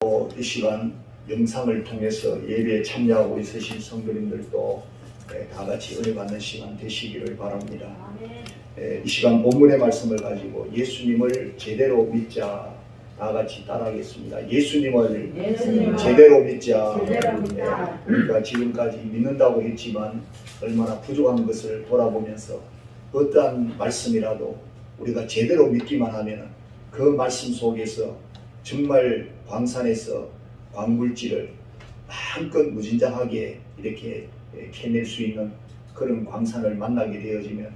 이 시간 영상을 통해서 예배에 참여하고 있으신 성도님들도 다 같이 은혜 받는 시간 되시기를 바랍니다. 이 시간 본문의 말씀을 가지고 예수님을 제대로 믿자, 다 같이 따라하겠습니다. 예수님을 제대로 믿자. 우리가 지금까지 믿는다고 했지만 얼마나 부족한 것을 돌아보면서 어떠한 말씀이라도 우리가 제대로 믿기만 하면 그 말씀 속에서 정말 광산에서 광물질을 마음껏 무진장하게 이렇게 캐낼 수 있는 그런 광산을 만나게 되어지면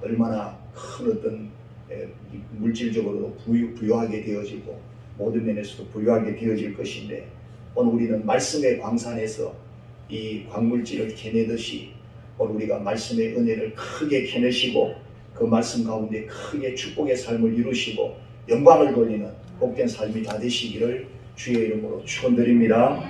얼마나 큰 어떤 물질적으로도 부유하게 되어지고 모든 면에서도 부유하게 되어질 것인데, 오늘 우리는 말씀의 광산에서 이 광물질을 캐내듯이 오늘 우리가 말씀의 은혜를 크게 캐내시고 그 말씀 가운데 크게 축복의 삶을 이루시고 영광을 돌리는 복된 삶이 다 되시기를 주의 이름으로 축원드립니다.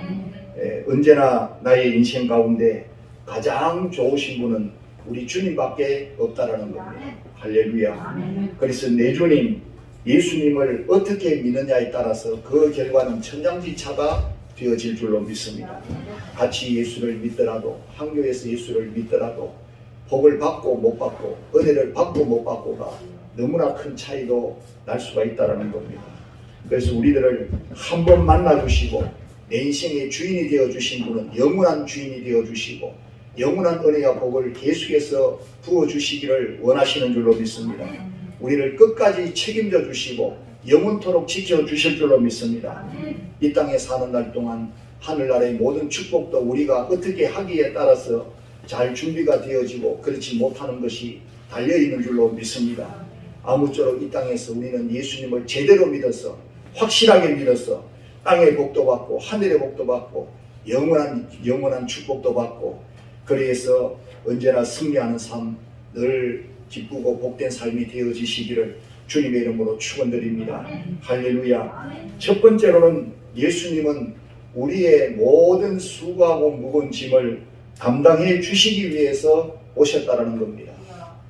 언제나 나의 인생 가운데 가장 좋으신 분은 우리 주님밖에 없다라는 겁니다. 할렐루야. 그래서 내 주님 예수님을 어떻게 믿느냐에 따라서 그 결과는 천장지차가 되어질 줄로 믿습니다. 같이 예수를 믿더라도, 한교에서 예수를 믿더라도 복을 받고 못 받고 은혜를 받고 못 받고가 너무나 큰 차이도 날 수가 있다는 겁니다. 그래서 우리들을 한 번 만나주시고 내 인생의 주인이 되어주신 분은 영원한 주인이 되어주시고 영원한 은혜와 복을 계속해서 부어주시기를 원하시는 줄로 믿습니다. 우리를 끝까지 책임져 주시고 영원토록 지켜주실 줄로 믿습니다. 이 땅에 사는 날 동안 하늘나라의 모든 축복도 우리가 어떻게 하기에 따라서 잘 준비가 되어지고 그렇지 못하는 것이 달려있는 줄로 믿습니다. 아무쪼록 이 땅에서 우리는 예수님을 제대로 믿어서 확실하게 믿어서 땅의 복도 받고 하늘의 복도 받고 영원한 축복도 받고 그래서 언제나 승리하는 삶, 늘 기쁘고 복된 삶이 되어지시기를 주님의 이름으로 축원드립니다. 할렐루야. 첫 번째로는 예수님은 우리의 모든 수고하고 무거운 짐을 담당해 주시기 위해서 오셨다라는 겁니다.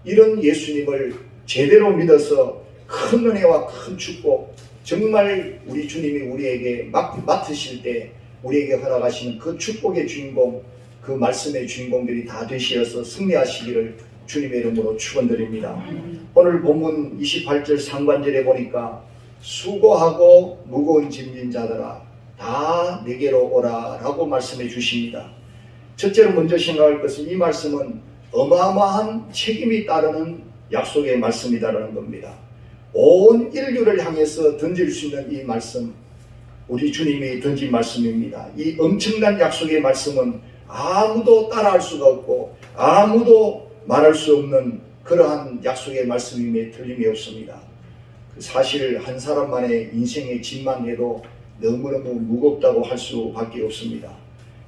이런 예수님을 제대로 믿어서 큰 은혜와 큰 축복, 정말 우리 주님이 우리에게 맡으실 때 우리에게 허락하시는 그 축복의 주인공, 그 말씀의 주인공들이 다 되시어서 승리하시기를 주님의 이름으로 축원드립니다. 오늘 본문 28절 상반절에 보니까 수고하고 무거운 짐진 자들아 다 내게로 오라 라고 말씀해 주십니다. 첫째로 먼저 생각할 것은 이 말씀은 어마어마한 책임이 따르는 약속의 말씀이다라는 겁니다. 온 인류를 향해서 던질 수 있는 이 말씀, 우리 주님이 던진 말씀입니다. 이 엄청난 약속의 말씀은 아무도 따라할 수가 없고 아무도 말할 수 없는 그러한 약속의 말씀임에 틀림이 없습니다. 사실 한 사람만의 인생의 짐만 해도 너무너무 무겁다고 할 수밖에 없습니다.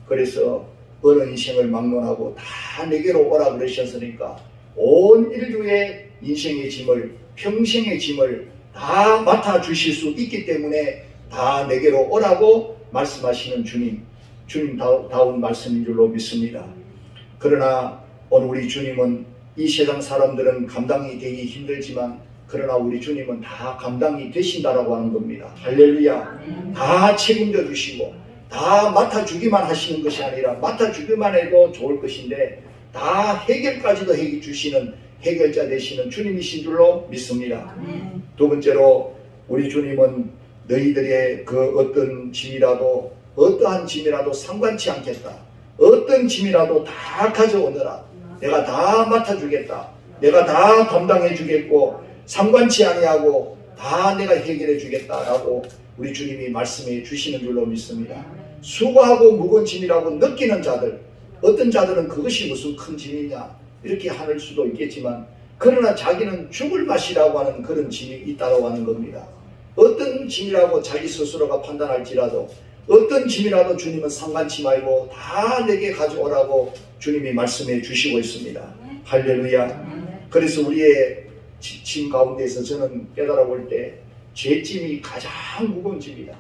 그래서 어느 인생을 막론하고 다 내게로 오라 그러셨으니까 온 인류의 인생의 짐을, 평생의 짐을 다 맡아주실 수 있기 때문에 다 내게로 오라고 말씀하시는 주님다운 말씀인 줄로 믿습니다. 그러나 오늘 우리 주님은 이 세상 사람들은 감당이 되기 힘들지만 그러나 우리 주님은 다 감당이 되신다라고 하는 겁니다. 할렐루야. 다 책임져 주시고 다 맡아주기만 하시는 것이 아니라 맡아주기만 해도 좋을 것인데 다 해결까지도 해주시는 해결자 되시는 주님이신 줄로 믿습니다. 두 번째로 우리 주님은 너희들의 그 어떤 짐이라도 어떠한 짐이라도 상관치 않겠다. 어떤 짐이라도 다 가져오너라. 내가 다 맡아주겠다. 내가 다 담당해 주겠고 상관치 아니하고 다 내가 해결해 주겠다라고 우리 주님이 말씀해 주시는 줄로 믿습니다. 수고하고 무거운 짐이라고 느끼는 자들, 어떤 자들은 그것이 무슨 큰 짐이냐 이렇게 하는 수도 있겠지만 그러나 자기는 죽을 맛이라고 하는 그런 짐이 있다고 하는 겁니다. 어떤 짐이라고 자기 스스로가 판단할지라도 어떤 짐이라도 주님은 상관치 말고 다 내게 가져오라고 주님이 말씀해 주시고 있습니다. 할렐루야. 그래서 우리의 짐 가운데서 저는 깨달아 볼 때 죄짐이 가장 무거운 짐이다.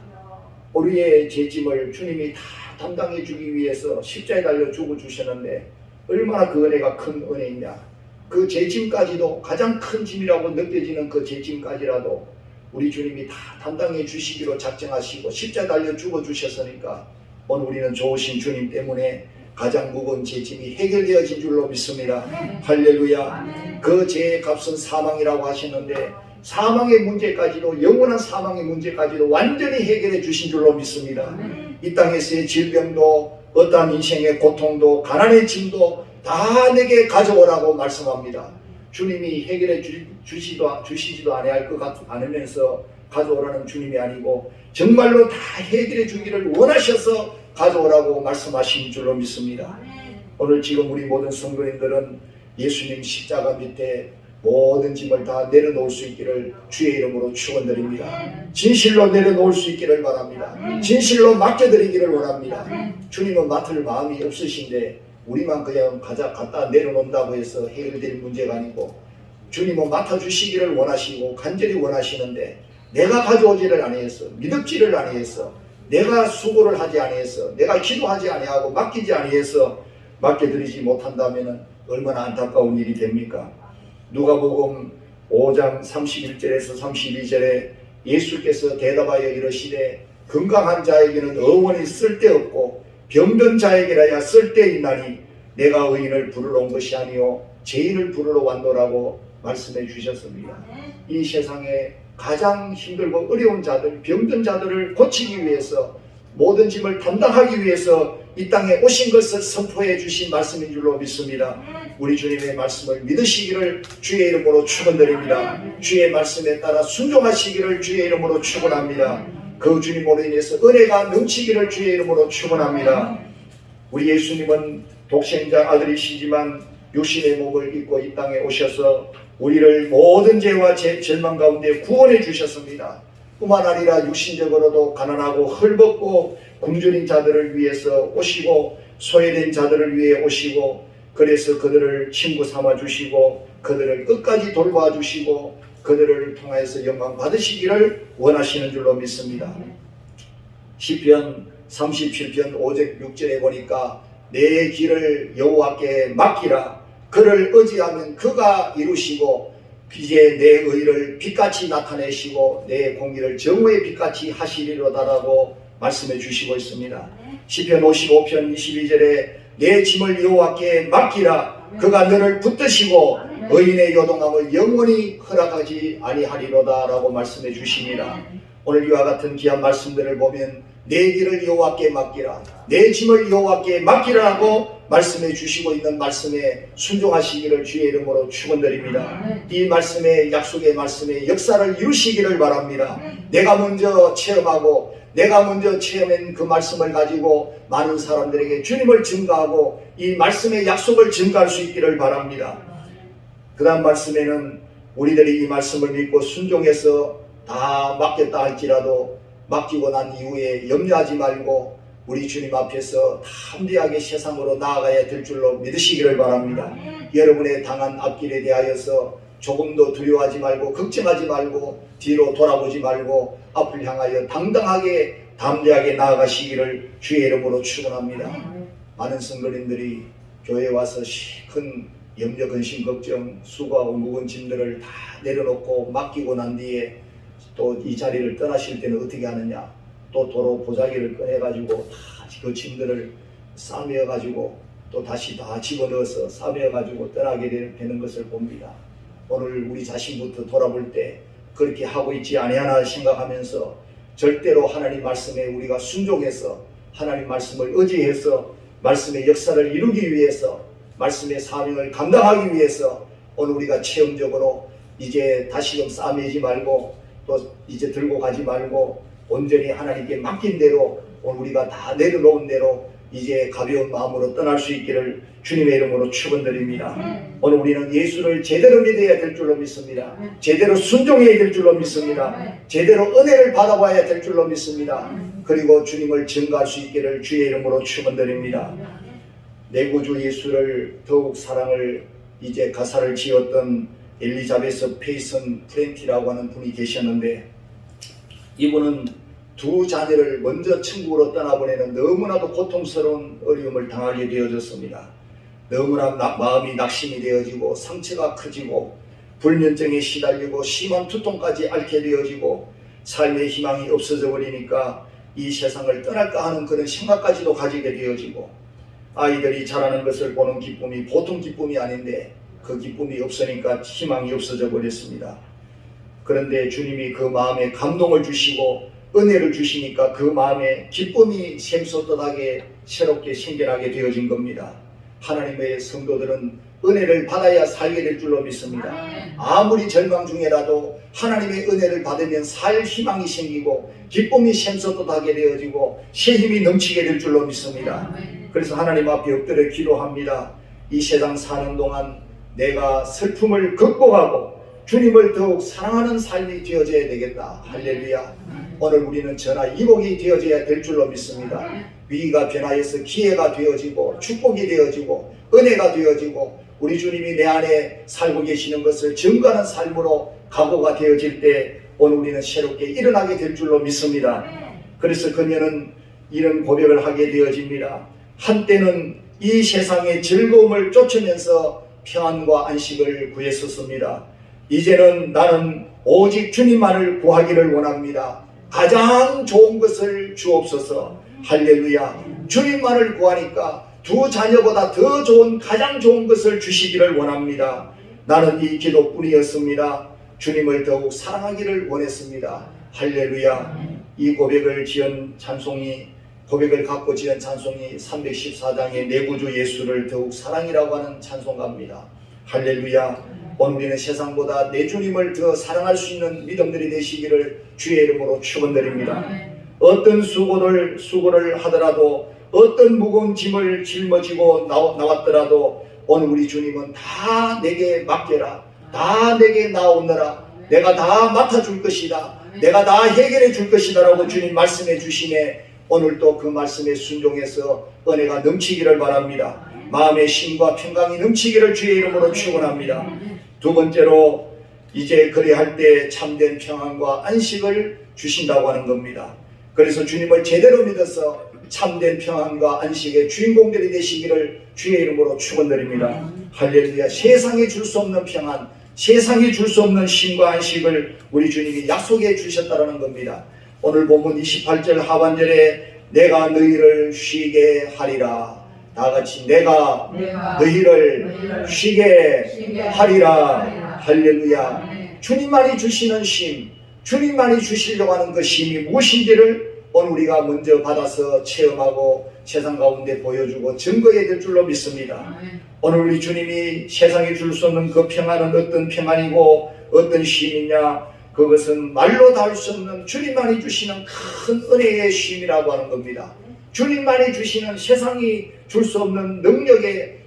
우리의 죄짐을 주님이 다 담당해 주기 위해서 십자에 달려 죽어 주셨는데 얼마나 그 은혜가 큰 은혜이냐. 그 죄짐까지도 가장 큰 짐이라고 느껴지는 그 죄짐까지라도 우리 주님이 다 담당해 주시기로 작정하시고 십자가 달려 죽어 주셨으니까 오늘 우리는 좋으신 주님 때문에 가장 무거운 죄짐이 해결되어진 줄로 믿습니다. 할렐루야. 그 죄의 값은 사망이라고 하시는데 사망의 문제까지도, 영원한 사망의 문제까지도 완전히 해결해 주신 줄로 믿습니다. 이 땅에서의 질병도, 어떠한 인생의 고통도, 가난의 짐도 다 내게 가져오라고 말씀합니다. 주님이 해결해 주시지도 아니할 것 않으면서 가져오라는 주님이 아니고 정말로 다 해결해 주기를 원하셔서 가져오라고 말씀하신 줄로 믿습니다. 오늘 지금 우리 모든 성도님들은 예수님 십자가 밑에 모든 짐을 다 내려놓을 수 있기를 주의 이름으로 축원드립니다. 진실로 내려놓을 수 있기를 바랍니다. 진실로 맡겨드리기를 원합니다. 주님은 맡을 마음이 없으신데 우리만 그냥 갖다 내려놓는다고 해서 해결될 문제가 아니고 주님은 맡아주시기를 원하시고 간절히 원하시는데 내가 가져오지를 아니했어, 믿음지를 아니했어, 내가 수고를 하지 아니했어, 내가 기도하지 아니하고 맡기지 아니해서 맡겨드리지 못한다면 얼마나 안타까운 일이 됩니까? 누가복음 5장 31절에서 32절에 예수께서 대답하여 이르시되 건강한 자에게는 의원이 쓸데없고 병든 자에게라야 쓸데있나니 내가 의인을 부르러 온 것이 아니요 죄인을 부르러 왔노라고 말씀해 주셨습니다. 이 세상에 가장 힘들고 어려운 자들, 병든 자들을 고치기 위해서, 모든 짐을 담당하기 위해서 이 땅에 오신 것을 선포해 주신 말씀인 줄로 믿습니다. 우리 주님의 말씀을 믿으시기를 주의 이름으로 축원드립니다. 주의 말씀에 따라 순종하시기를 주의 이름으로 축원합니다. 그 주님으로 인해서 은혜가 넘치기를 주의 이름으로 축원합니다. 우리 예수님은 독생자 아들이시지만 육신의 몸을 입고 이 땅에 오셔서 우리를 모든 죄와 절망 가운데 구원해 주셨습니다. 뿐만 아니라 육신적으로도 가난하고 헐벗고 굶주린 자들을 위해서 오시고 소외된 자들을 위해 오시고 그래서 그들을 친구 삼아 주시고 그들을 끝까지 돌봐 주시고 그들을 통해서 영광 받으시기를 원하시는 줄로 믿습니다. 시편 37편 5절 6절에 보니까 내 길을 여호와께 맡기라. 그를 의지하면 그가 이루시고 이제 내 의를 빛같이 나타내시고 내 공의를 정오의 빛같이 하시리로다라고 말씀해 주시고 있습니다. 시편 55편 22절에 내 짐을 여호와께 맡기라. 그가 너를 붙드시고 의인의 요동함을 영원히 허락하지 아니하리로다라고 말씀해 주십니다. 오늘 이와 같은 귀한 말씀들을 보면 내 길을 여호와께 맡기라, 내 짐을 여호와께 맡기라고 말씀해 주시고 있는 말씀에 순종하시기를 주의 이름으로 축원드립니다. 이 말씀의 약속의 말씀의 역사를 이루시기를 바랍니다. 내가 먼저 체험하고 내가 먼저 체험한 그 말씀을 가지고 많은 사람들에게 주님을 증거하고 이 말씀의 약속을 증거할 수 있기를 바랍니다. 그 다음 말씀에는 우리들이 이 말씀을 믿고 순종해서 다 맡겼다 할지라도 맡기고 난 이후에 염려하지 말고 우리 주님 앞에서 담대하게 세상으로 나아가야 될 줄로 믿으시기를 바랍니다. 여러분의 당한 앞길에 대하여서 조금도 두려워하지 말고 걱정하지 말고 뒤로 돌아보지 말고 앞을 향하여 당당하게 담대하게 나아가시기를 주의 이름으로 축원합니다. 많은 성도님들이 교회에 와서 큰 염려, 근심, 걱정, 수고하고 무거운 짐들을 다 내려놓고 맡기고 난 뒤에 또 이 자리를 떠나실 때는 어떻게 하느냐, 또 도로 보자기를 꺼내가지고 다 그 짐들을 싸매어가지고 또 다시 다 집어넣어서 싸매어가지고 떠나게 되는 것을 봅니다. 오늘 우리 자신부터 돌아볼 때 그렇게 하고 있지 아니하나 생각하면서 절대로 하나님 말씀에 우리가 순종해서 하나님 말씀을 의지해서 말씀의 역사를 이루기 위해서 말씀의 사명을 감당하기 위해서 오늘 우리가 체험적으로 이제 다시금 싸매지 말고 또 이제 들고 가지 말고 온전히 하나님께 맡긴 대로 오늘 우리가 다 내려놓은 대로 이제 가벼운 마음으로 떠날 수 있기를 주님의 이름으로 축원드립니다. 오늘 우리는 예수를 제대로 믿어야 될 줄로 믿습니다. 제대로 순종해야 될 줄로 믿습니다. 제대로 은혜를 받아봐야 될 줄로 믿습니다. 그리고 주님을 증거할 수 있기를 주의 이름으로 축원드립니다. 내 구주 예수를 더욱 사랑을 이제 가사를 지었던 엘리자베스 페이슨 프렌티라고 하는 분이 계셨는데 이분은 두 자녀를 먼저 천국으로 떠나보내는 너무나도 고통스러운 어려움을 당하게 되어졌습니다. 너무나 마음이 낙심이 되어지고 상처가 커지고 불면증에 시달리고 심한 두통까지 앓게 되어지고 삶의 희망이 없어져 버리니까 이 세상을 떠날까 하는 그런 생각까지도 가지게 되어지고 아이들이 자라는 것을 보는 기쁨이 보통 기쁨이 아닌데 그 기쁨이 없으니까 희망이 없어져 버렸습니다. 그런데 주님이 그 마음에 감동을 주시고 은혜를 주시니까 그 마음에 기쁨이 샘솟듯하게 새롭게 생겨나게 되어진 겁니다. 하나님의 성도들은 은혜를 받아야 살게 될 줄로 믿습니다. 아무리 절망 중에라도 하나님의 은혜를 받으면 살 희망이 생기고 기쁨이 샘솟듯하게 되어지고 새 힘이 넘치게 될 줄로 믿습니다. 그래서 하나님 앞에 엎드려 기도합니다. 이 세상 사는 동안 내가 슬픔을 극복하고 주님을 더욱 사랑하는 삶이 되어져야 되겠다. 할렐루야. 오늘 우리는 전화 이복이 되어져야 될 줄로 믿습니다. 위기가 변화해서 기회가 되어지고 축복이 되어지고 은혜가 되어지고 우리 주님이 내 안에 살고 계시는 것을 증거하는 삶으로 각오가 되어질 때 오늘 우리는 새롭게 일어나게 될 줄로 믿습니다. 그래서 그녀는 이런 고백을 하게 되어집니다. 한때는 이 세상의 즐거움을 쫓으면서 평안과 안식을 구했었습니다. 이제는 나는 오직 주님만을 구하기를 원합니다. 가장 좋은 것을 주옵소서. 할렐루야. 주님만을 구하니까 두 자녀보다 더 좋은 가장 좋은 것을 주시기를 원합니다. 나는 이 기도뿐이었습니다. 주님을 더욱 사랑하기를 원했습니다. 할렐루야. 이 고백을 갖고 지은 찬송이 314장의 내 구주 예수를 더욱 사랑이라고 하는 찬송가입니다. 할렐루야. 오늘 우리는 세상보다 내 주님을 더 사랑할 수 있는 믿음들이 되시기를 주의 이름으로 축원드립니다. 어떤 수고를 하더라도 어떤 무거운 짐을 짊어지고 나왔더라도 오늘 우리 주님은 다 내게 맡겨라. 다 내게 나오너라. 내가 다 맡아줄 것이다. 내가 다 해결해 줄 것이다 라고 주님 말씀해 주시네. 오늘도 그 말씀에 순종해서 은혜가 넘치기를 바랍니다. 마음의 힘과 평강이 넘치기를 주의 이름으로 축원합니다. 두 번째로 이제 그리할 때 참된 평안과 안식을 주신다고 하는 겁니다. 그래서 주님을 제대로 믿어서 참된 평안과 안식의 주인공들이 되시기를 주의 이름으로 축원드립니다. 할렐루야. 세상에 줄 수 없는 평안, 세상에 줄 수 없는 쉼과 안식을 우리 주님이 약속해 주셨다는 겁니다. 오늘 본문 28절 하반절에 내가 너희를 쉬게 하리라. 다같이 내가 너희를 쉬게 하리라. 할렐루야. 주님만이 주시는 쉼, 주님만이 주시려고 하는 그 쉼이 무엇인지를 오늘 우리가 먼저 받아서 체험하고 세상 가운데 보여주고 증거해야 될 줄로 믿습니다. 오늘 우리 주님이 세상에 줄 수 없는 그 평안은 어떤 평안이고 어떤 쉼이냐, 그것은 말로 다 할 수 없는 주님만이 주시는 큰 은혜의 쉼이라고 하는 겁니다. 주님만이 주시는 세상이 줄 수 없는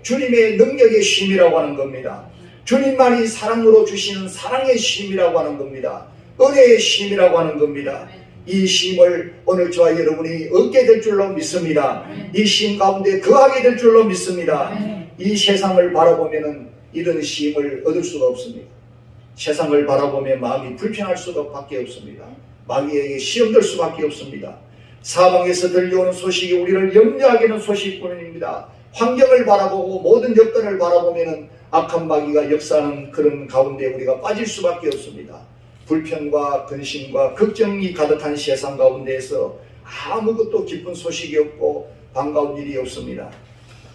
주님의 능력의 쉼이라고 하는 겁니다. 주님만이 사랑으로 주시는 사랑의 쉼이라고 하는 겁니다. 은혜의 쉼이라고 하는 겁니다. 이 쉼을 오늘 저와 여러분이 얻게 될 줄로 믿습니다. 이 쉼 가운데 거하게 될 줄로 믿습니다. 이 세상을 바라보면 이런 쉼을 얻을 수가 없습니다. 세상을 바라보면 마음이 불편할 수밖에 없습니다. 마귀에게 시험될 수밖에 없습니다. 사방에서 들려오는 소식이 우리를 염려하게 하는 소식뿐입니다. 환경을 바라보고 모든 여건을 바라보면 악한 마귀가 역사하는 그런 가운데 우리가 빠질 수밖에 없습니다. 불편과 근심과 걱정이 가득한 세상 가운데에서 아무것도 기쁜 소식이 없고 반가운 일이 없습니다.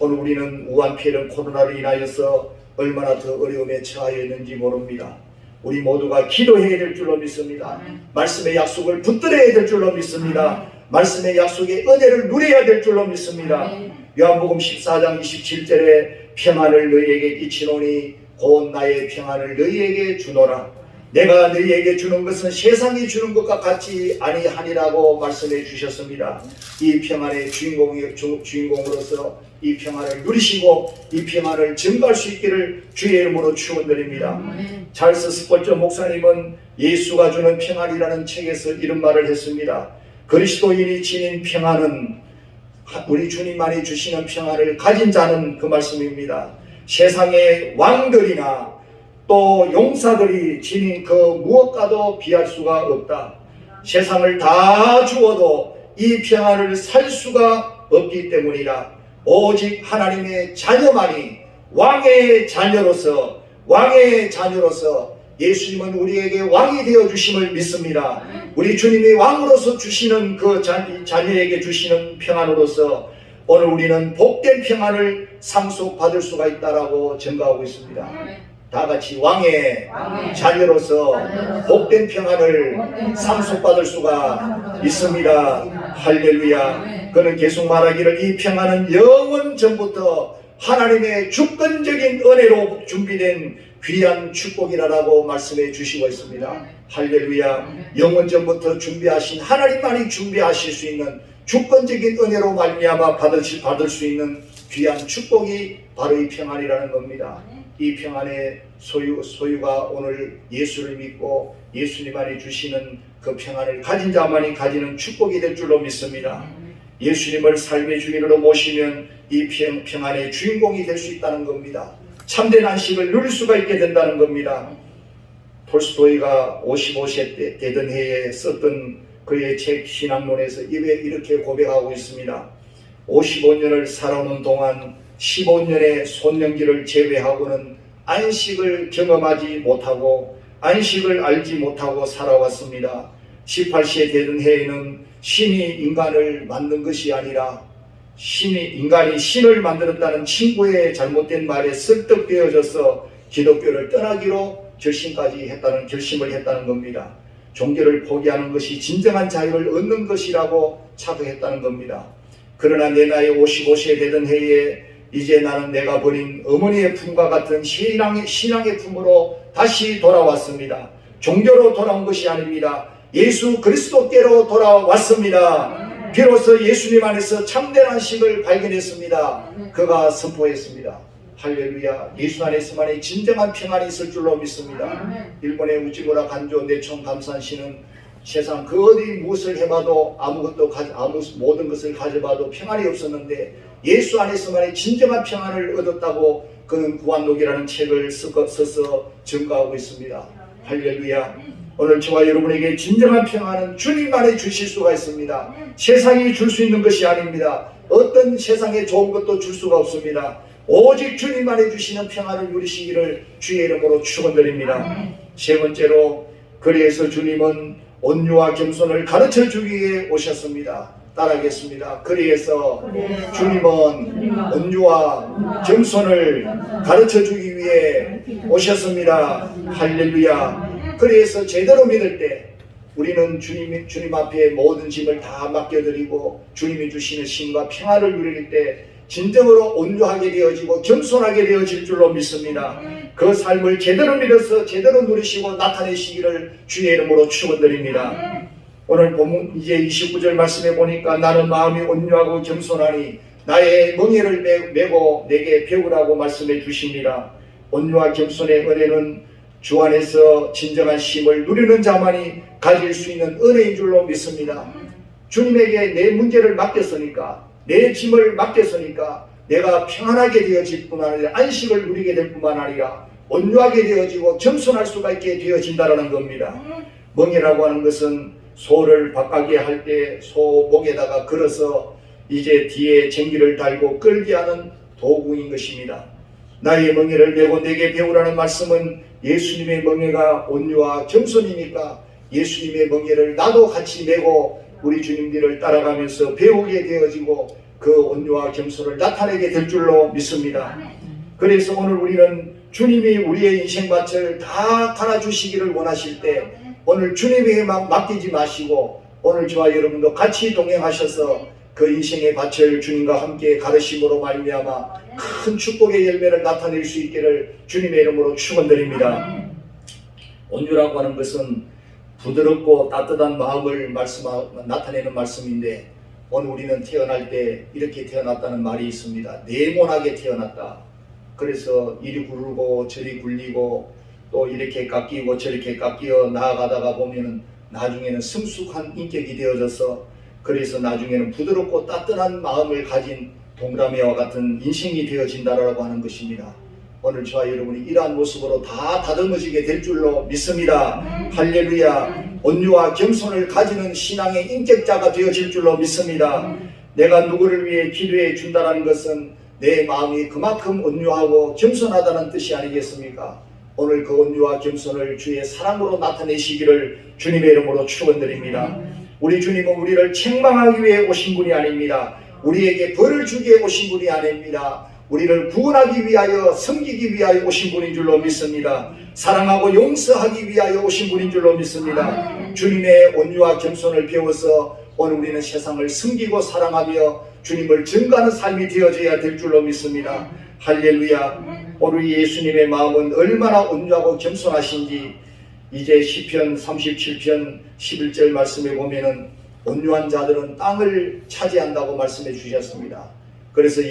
오늘 우리는 우한폐렴 코로나로 인하여서 얼마나 더 어려움에 처하여 있는지 모릅니다. 우리 모두가 기도해야 될 줄로 믿습니다. 말씀의 약속을 붙들어야 될 줄로 믿습니다. 말씀의 약속의 은혜를 누려야 될 줄로 믿습니다. 요한복음 14장 27절에 평안을 너희에게 끼치노니 곧 나의 평안을 너희에게 주노라. 내가 너희에게 주는 것은 세상이 주는 것과 같이 아니하니라고 말씀해 주셨습니다. 이 평안의 주인공으로서 이 평안을 누리시고 이 평안을 증거할 수 있기를 주의 이름으로 축원드립니다. 찰스 스폴저 목사님은 예수가 주는 평안이라는 책에서 이런 말을 했습니다. 그리스도인이 지닌 평안은 우리 주님만이 주시는 평안을 가진 자는, 그 말씀입니다. 세상의 왕들이나 또 용사들이 지닌 그 무엇과도 비할 수가 없다. 세상을 다 주어도 이 평안을 살 수가 없기 때문이라. 오직 하나님의 자녀만이 왕의 자녀로서 왕의 자녀로서 예수님은 우리에게 왕이 되어 주심을 믿습니다. 우리 주님이 왕으로서 주시는 그 자녀에게 주시는 평안으로서 오늘 우리는 복된 평안을 상속받을 수가 있다라고 증거하고 있습니다. 다 같이 왕의 자녀로서 복된 평안을 상속받을 수가 있습니다. 할렐루야. 그는 계속 말하기를 이 평안은 영원 전부터 하나님의 주권적인 은혜로 준비된 귀한 축복이라고 말씀해 주시고 있습니다. 할렐루야. 영원 전부터 준비하신 하나님만이 준비하실 수 있는 주권적인 은혜로 말미암아 받을 수 있는 귀한 축복이 바로 이 평안이라는 겁니다. 이 평안의 소유가 오늘 예수를 믿고 예수님 안에 주시는 그 평안을 가진 자만이 가지는 축복이 될 줄로 믿습니다. 예수님을 삶의 주인으로 모시면 이 평안의 주인공이 될 수 있다는 겁니다. 참된 안식을 누릴 수가 있게 된다는 겁니다. 톨스토이가 55세 되던 해에 썼던 그의 책 신학론에서 이렇게 고백하고 있습니다. 55년을 살아오는 동안 15년의 손년기를 제외하고는 안식을 경험하지 못하고 안식을 알지 못하고 살아왔습니다. 18세 되던 해에는 신이 인간을 만든 것이 아니라 인간이 신을 만들었다는 친구의 잘못된 말에 설득되어져서 기독교를 떠나기로 결심을 했다는 겁니다. 종교를 포기하는 것이 진정한 자유를 얻는 것이라고 착각했다는 겁니다. 그러나 내 나이 55세 되던 해에 이제 나는 내가 버린 어머니의 품과 같은 신앙의 품으로 다시 돌아왔습니다. 종교로 돌아온 것이 아닙니다. 예수 그리스도께로 돌아왔습니다. 비로소 예수님 안에서 참된 안식을 발견했습니다. 그가 선포했습니다. 할렐루야. 예수 안에서만의 진정한 평안이 있을 줄로 믿습니다. 일본의 우찌무라 간조 내총 감산시는 세상 그 어디 무엇을 해봐도 모든 것을 가져봐도 평안이 없었는데 예수 안에서만의 진정한 평안을 얻었다고 그는 구한록이라는 책을 써서 증거하고 있습니다. 할렐루야. 오늘 저와 여러분에게 진정한 평안은 주님 안에 주실 수가 있습니다. 세상이 줄 수 있는 것이 아닙니다. 어떤 세상에 좋은 것도 줄 수가 없습니다. 오직 주님 안에 주시는 평안을 누리시기를 주의 이름으로 축원드립니다. 세 번째로 그래서 주님은 온유와 겸손을 가르쳐 주기 위해 오셨습니다. 따라하겠습니다. 그래서 주님은 온유와 겸손을 가르쳐 주기 위해 오셨습니다. 할렐루야. 그래서 제대로 믿을 때 우리는 주님 앞에 모든 짐을 다 맡겨드리고 주님이 주시는 신과 평안을 누릴 때 진정으로 온유하게 되어지고 겸손하게 되어질 줄로 믿습니다. 그 삶을 제대로 믿어서 제대로 누리시고 나타내시기를 주의 이름으로 축원드립니다. 오늘 본문 이제 29절 말씀해 보니까 나는 마음이 온유하고 겸손하니 나의 멍에를 메고 내게 배우라고 말씀해 주십니다. 온유와 겸손의 은혜는 주 안에서 진정한 쉼을 누리는 자만이 가질 수 있는 은혜인 줄로 믿습니다. 주님에게 내 문제를 맡겼으니까 내 짐을 맡겼으니까 내가 평안하게 되어질 뿐만 아니라 안식을 누리게 될 뿐만 아니라 온유하게 되어지고 겸손할 수가 있게 되어진다는 겁니다. 멍이라고 하는 것은 소를 바꾸게 할 때 소 목에다가 걸어서 이제 뒤에 쟁기를 달고 끌게 하는 도구인 것입니다. 나의 멍에를 메고 내게 배우라는 말씀은 예수님의 멍에가 온유와 겸손이니까 예수님의 멍에를 나도 같이 메고 우리 주님들을 따라가면서 배우게 되어지고 그 온유와 겸손을 나타내게 될 줄로 믿습니다. 그래서 오늘 우리는 주님이 우리의 인생밭을 다 갈아주시기를 원하실 때 오늘 주님에게 맡기지 마시고 오늘 저와 여러분도 같이 동행하셔서 그 인생의 밭을 주님과 함께 가르심으로 말미암아 큰 축복의 열매를 나타낼 수 있기를 주님의 이름으로 축원드립니다. 온유라고 하는 것은 부드럽고 따뜻한 마음을 나타내는 말씀인데 오늘 우리는 태어날 때 이렇게 태어났다는 말이 있습니다. 네모나게 태어났다. 그래서 이리 굴고 저리 굴리고 또 이렇게 깎이고 저렇게 깎여 나아가다가 보면은 나중에는 성숙한 인격이 되어져서 그래서 나중에는 부드럽고 따뜻한 마음을 가진 동그라미와 같은 인생이 되어진다라고 하는 것입니다. 오늘 저와 여러분이 이러한 모습으로 다 다듬어지게 될 줄로 믿습니다. 할렐루야. 온유와 겸손을 가지는 신앙의 인격자가 되어질 줄로 믿습니다. 내가 누구를 위해 기도해 준다는 것은 내 마음이 그만큼 온유하고 겸손하다는 뜻이 아니겠습니까? 오늘 그 온유와 겸손을 주의 사랑으로 나타내시기를 주님의 이름으로 축원드립니다. 우리 주님은 우리를 책망하기 위해 오신 분이 아닙니다. 우리에게 벌을 주기 위해 오신 분이 아닙니다. 우리를 구원하기 위하여 섬기기 위하여 오신 분인 줄로 믿습니다. 사랑하고 용서하기 위하여 오신 분인 줄로 믿습니다. 주님의 온유와 겸손을 배워서 오늘 우리는 세상을 섬기고 사랑하며 주님을 증거하는 삶이 되어져야 될 줄로 믿습니다. 할렐루야. 오늘 예수님의 마음은 얼마나 온유하고 겸손하신지 이제 시편 37편 11절 말씀에 보면은 온유한 자들은 땅을 차지한다고 말씀해 주셨습니다. 그래서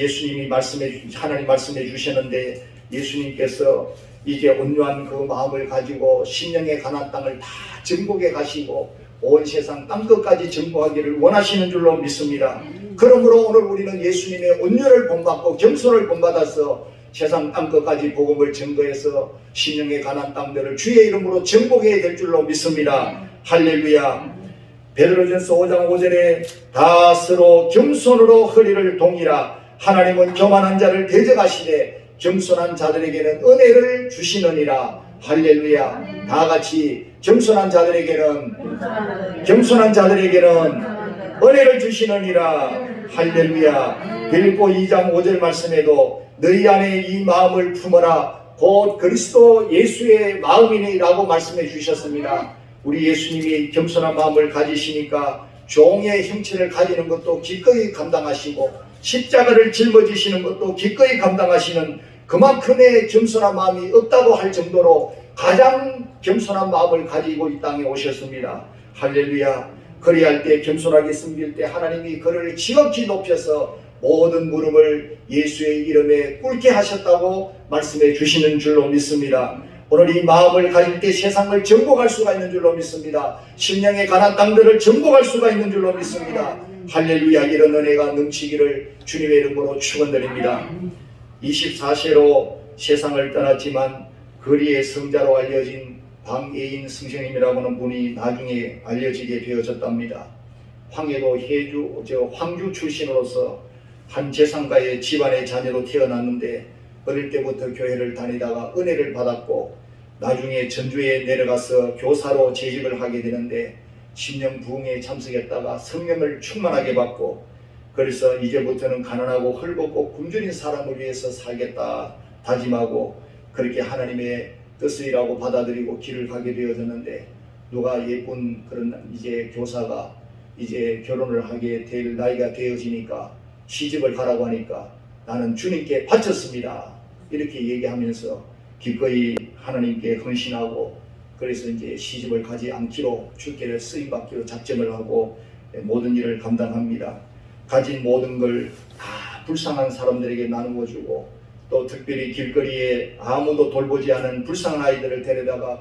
하나님 말씀해 주셨는데 예수님께서 이제 온유한 그 마음을 가지고 심령의 가나안 땅을 다 정복해 가시고 온 세상 땅끝까지 정복하기를 원하시는 줄로 믿습니다. 그러므로 오늘 우리는 예수님의 온유를 본받고 겸손을 본받아서 세상 땅끝까지 복음을 증거해서 심령의 가나안 땅들을 주의 이름으로 정복해야 될 줄로 믿습니다. 할렐루야. 베드로전서 5장 5절에 다 서로 겸손으로 허리를 동이라. 하나님은 교만한 자를 대적하시되 겸손한 자들에게는 은혜를 주시느니라. 할렐루야. 다 같이 겸손한 자들에게는 은혜를 주시느니라. 할렐루야. 빌립보 2장 5절 말씀에도 너희 안에 이 마음을 품어라 곧 그리스도 예수의 마음이니라고 말씀해 주셨습니다. 우리 예수님이 겸손한 마음을 가지시니까 종의 형체를 가지는 것도 기꺼이 감당하시고 십자가를 짊어지시는 것도 기꺼이 감당하시는 그만큼의 겸손한 마음이 없다고 할 정도로 가장 겸손한 마음을 가지고 이 땅에 오셨습니다. 할렐루야. 그리할 때 겸손하게 섬길 때 하나님이 그를 지극히 높여서 모든 무릎을 예수의 이름에 꿇게 하셨다고 말씀해 주시는 줄로 믿습니다. 오늘 이 마음을 가질 때 세상을 정복할 수가 있는 줄로 믿습니다. 심령의 가나안 땅들을 정복할 수가 있는 줄로 믿습니다. 할렐루야. 이런 은혜가 넘치기를 주님의 이름으로 축원드립니다. 24세로 세상을 떠났지만 거리의 성자로 알려진 방예인 선생님이라고 하는 분이 나중에 알려지게 되어졌답니다. 황주 출신으로서 한 재상가의 집안의 자녀로 태어났는데 어릴 때부터 교회를 다니다가 은혜를 받았고 나중에 전주에 내려가서 교사로 재직을 하게 되는데 심령 부흥에 참석했다가 성령을 충만하게 받고 그래서 이제부터는 가난하고 헐벗고 굶주린 사람을 위해서 살겠다 다짐하고 그렇게 하나님의 뜻이라고 받아들이고 길을 가게 되어졌는데 누가 예쁜 그런 이제 교사가 이제 결혼을 하게 될 나이가 되어지니까 시집을 가라고 하니까 나는 주님께 바쳤습니다. 이렇게 얘기하면서 기꺼이 하나님께 헌신하고 그래서 이제 시집을 가지 않기로 주께를 쓰임받기로 작정을 하고 모든 일을 감당합니다. 가진 모든 걸 다 불쌍한 사람들에게 나누어 주고 또 특별히 길거리에 아무도 돌보지 않은 불쌍한 아이들을 데려다가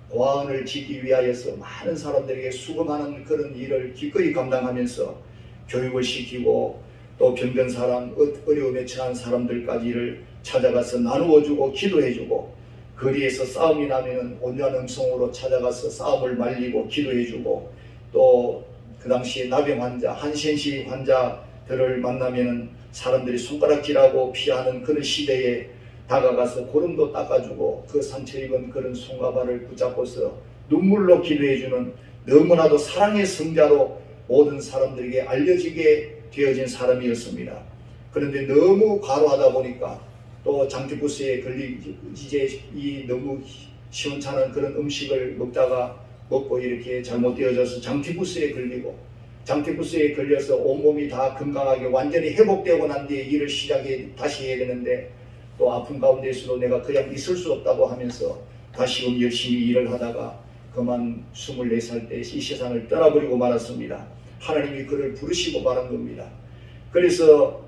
고아원을 짓기 위하여서 많은 사람들에게 수금하는 그런 일을 기꺼이 감당하면서 교육을 시키고 또 병든 사람, 어려움에 처한 사람들까지를 찾아가서 나누어주고 기도해주고 거리에서 싸움이 나면 온유한 음성으로 찾아가서 싸움을 말리고 기도해주고 또 그 당시에 나병 환자, 한센시 환자들을 만나면 사람들이 손가락질하고 피하는 그런 시대에 다가가서 고름도 닦아주고 그 상처 입은 그런 손과 발을 붙잡고서 눈물로 기도해주는 너무나도 사랑의 성자로 모든 사람들에게 알려지게 되어진 사람이었습니다. 그런데 너무 과로하다 보니까 또 장티푸스에 이제 이 너무 시원찮은 그런 음식을 먹고 이렇게 잘못되어져서 장티푸스에 걸려서 온몸이 다 건강하게 완전히 회복되고 난 뒤에 일을 다시 해야 되는데 또 아픈 가운데서도 내가 그냥 있을 수 없다고 하면서 다시금 열심히 일을 하다가 그만 24살 때 이 세상을 떠나버리고 말았습니다. 하나님이 그를 부르시고 말한 겁니다. 그래서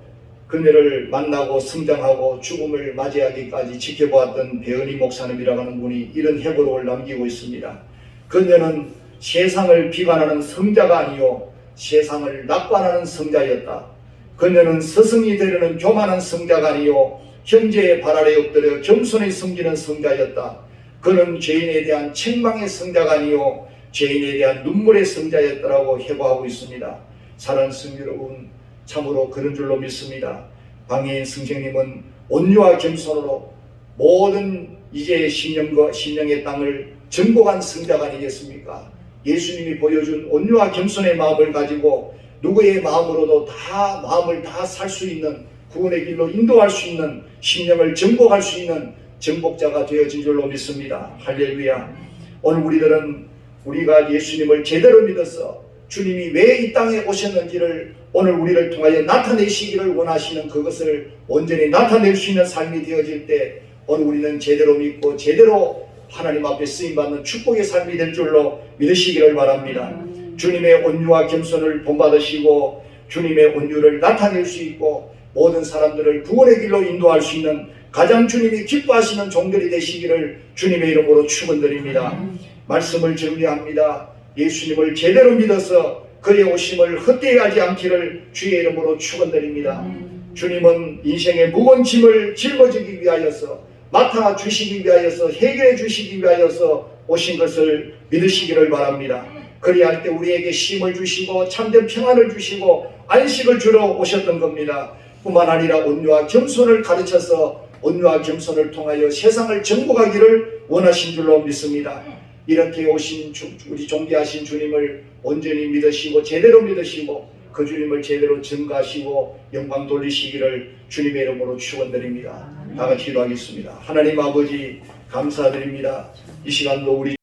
그녀를 만나고 성장하고 죽음을 맞이하기까지 지켜보았던 배은희 목사님이라고 하는 분이 이런 회고록을 남기고 있습니다. 그녀는 세상을 비관하는 성자가 아니요 세상을 낙관하는 성자였다. 그녀는 스승이 되려는 교만한 성자가 아니요 형제의 발 아래 엎드려 겸손히 섬기는 성자였다. 그는 죄인에 대한 책망의 성자가 아니요 죄인에 대한 눈물의 성자였다라고 회고하고 있습니다. 사랑하는 성도 여러분, 참으로 그런 줄로 믿습니다. 방예인 선생님은 온유와 겸손으로 모든 이제 심령의 땅을 정복한 승자가 아니겠습니까? 예수님이 보여준 온유와 겸손의 마음을 가지고 누구의 마음으로도 다 마음을 다 살 수 있는 구원의 길로 인도할 수 있는 심령을 정복할 수 있는 정복자가 되어진 줄로 믿습니다. 할렐루야. 오늘 우리가 예수님을 제대로 믿어서 주님이 왜 이 땅에 오셨는지를 오늘 우리를 통하여 나타내시기를 원하시는 그것을 온전히 나타낼 수 있는 삶이 되어질 때 오늘 우리는 제대로 믿고 제대로 하나님 앞에 쓰임받는 축복의 삶이 될 줄로 믿으시기를 바랍니다. 주님의 온유와 겸손을 본받으시고 주님의 온유를 나타낼 수 있고 모든 사람들을 구원의 길로 인도할 수 있는 가장 주님이 기뻐하시는 종들이 되시기를 주님의 이름으로 축원드립니다. 말씀을 정리합니다. 예수님을 제대로 믿어서 그의 오심을 헛되이 하지 않기를 주의 이름으로 축원드립니다. 주님은 인생의 무거운 짐을 짊어지기 위하여서 맡아 주시기 위하여서 해결해 주시기 위하여서 오신 것을 믿으시기를 바랍니다. 그리할 때 우리에게 쉼을 주시고 참된 평안을 주시고 안식을 주러 오셨던 겁니다. 뿐만 아니라 온유와 겸손을 가르쳐서 온유와 겸손을 통하여 세상을 정복하기를 원하신 줄로 믿습니다. 이렇게 오신 우리 존귀하신 주님을 온전히 믿으시고 제대로 믿으시고 그 주님을 제대로 증거하시고 영광 돌리시기를 주님의 이름으로 축원드립니다. 다 같이 기도하겠습니다. 하나님 아버지 감사드립니다. 이 시간도 우리